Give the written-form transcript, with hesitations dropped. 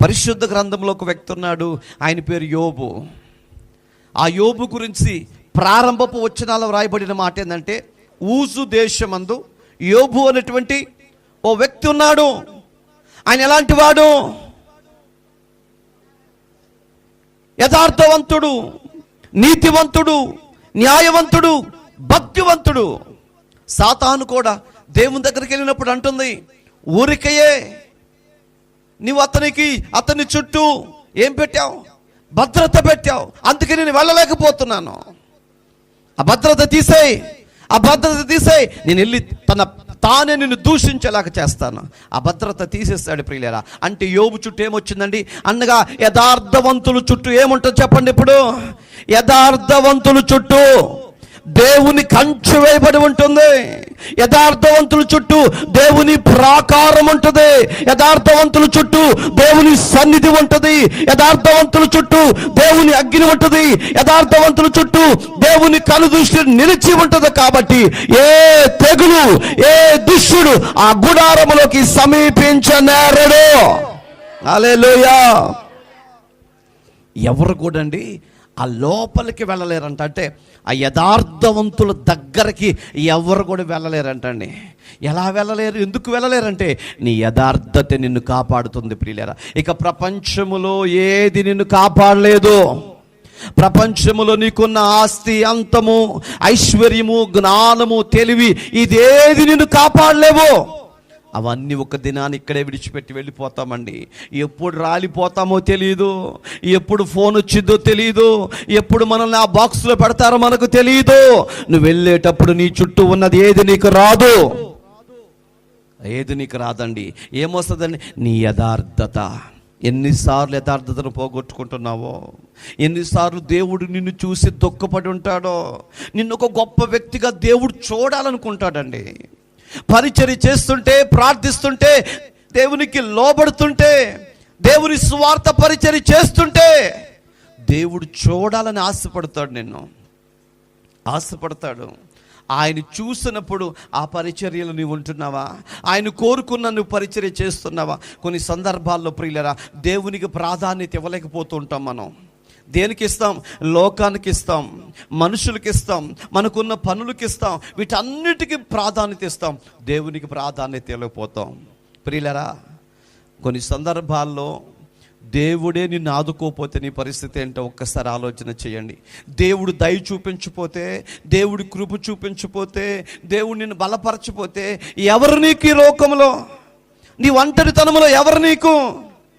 పరిశుద్ధ గ్రంథంలో ఒక వ్యక్తి ఉన్నాడు, ఆయన పేరు యోబు. ఆ యోబు గురించి ప్రారంభపు వచనాల్లో వ్రాయబడిన మాట ఏంటంటే, ఊజు దేశమందు యోబు అనేటువంటి ఓ వ్యక్తి ఉన్నాడు. ఆయన ఎలాంటి వాడు? యథార్థవంతుడు, నీతివంతుడు, న్యాయవంతుడు, భక్తివంతుడు. సాతాను కూడా దేవుని దగ్గరికి వెళ్ళినప్పుడు అంటుంది, ఊరికయే నీవు అతని చుట్టూ ఏం పెట్టావు? భద్రత పెట్టావు, అందుకే నేను వెళ్ళలేకపోతున్నాను. ఆ భద్రత తీసేయి, నేను వెళ్ళి తానే నిన్ను దూషించేలాగా చేస్తాను. ఆ భద్రత తీసేస్తాడు ప్రియులారా. అంటే యోబు చుట్టూ ఏమొచ్చిందండి? అనగా యథార్థవంతుల చుట్టూ ఏముంటుంది చెప్పండి. ఇప్పుడు యథార్థవంతుల చుట్టూ దేవుని కంచె వేయబడి ఉంటుంది. యథార్థవంతుల చుట్టూ దేవుని ప్రాకారం ఉంటుంది. యథార్థవంతుల చుట్టూ దేవుని సన్నిధి ఉంటుంది. యథార్థవంతుల చుట్టూ దేవుని అగ్ని ఉంటుంది. యథార్థవంతుల చుట్టూ దేవుని కనుదృష్టి నిలిచి ఉంటుంది. కాబట్టి ఏ తెగులు, ఏ దుష్టుడు ఆ గుడారములోకి సమీపించనేరడు. హల్లెలూయా. ఎవరు కూడా అండి ఆ లోపలికి వెళ్ళలేరంట. అంటే ఆ యథార్థవంతుల దగ్గరికి ఎవరు కూడా వెళ్ళలేరంటండి. ఎలా వెళ్ళలేరు? ఎందుకు వెళ్ళలేరంటే నీ యథార్థత నిన్ను కాపాడుతుంది ప్రియులారా. ఇక ప్రపంచములో ఏది నిన్ను కాపాడలేదు. ప్రపంచములో నీకున్న ఆస్తి, అంతము, ఐశ్వర్యము, జ్ఞానము, తెలివి, ఇదేది నిన్ను కాపాడలేవు. అవన్నీ ఒక దినాన్ని ఇక్కడే విడిచిపెట్టి వెళ్ళిపోతామండి. ఎప్పుడు రాలిపోతామో తెలియదు, ఎప్పుడు ఫోన్ వచ్చిందో తెలియదు, ఎప్పుడు మనల్ని ఆ బాక్స్లో పెడతారో మనకు తెలియదు. నువ్వు వెళ్ళేటప్పుడు నీ చుట్టూ ఉన్నది ఏది నీకు రాదు, ఏది నీకు రాదండి. ఏమొస్తుందండి? నీ యథార్థత. ఎన్నిసార్లు యథార్థతను పోగొట్టుకుంటున్నావో, ఎన్నిసార్లు దేవుడు నిన్ను చూసి దుఃఖపడి ఉంటాడో. నిన్ను ఒక గొప్ప వ్యక్తిగా దేవుడు చూడాలనుకుంటాడండి. పరిచర్య చేస్తుంటే, ప్రార్థిస్తుంటే, దేవునికి లోబడుతుంటే, దేవుని సువార్త పరిచర్య చేస్తుంటే దేవుడు చూడాలని ఆశపడతాడు. నిన్ను ఆశపడతాడు. ఆయన చూసినప్పుడు ఆ పరిచర్యలు నీవు ఉంటున్నావా? ఆయన కోరుకున్న నువ్వు పరిచర్య చేస్తున్నావా? కొన్ని సందర్భాల్లో ప్రియులరా దేవునికి ప్రాధాన్యత ఇవ్వలేకపోతూ ఉంటాం. మనం దేనికి ఇస్తాం? లోకానికి ఇస్తాం, మనుషులకి ఇస్తాం, మనకున్న పనులకి ఇస్తాం, వీటన్నిటికీ ప్రాధాన్యత ఇస్తాం. దేవునికి ప్రాధాన్యత ఇవ్వలేకపోతాం. ప్రియులరా కొన్ని సందర్భాల్లో దేవుడే నిన్ను ఆదుకోపోతే నీ పరిస్థితి ఏంటో ఒక్కసారి ఆలోచన చేయండి. దేవుడు దయ చూపించపోతే, దేవుడి కృప చూపించపోతే, దేవుడు నిన్ను బలపరచపోతే ఎవరు నీకు ఈ లోకంలో? నీ ఒంటరితనంలో ఎవరు నీకు?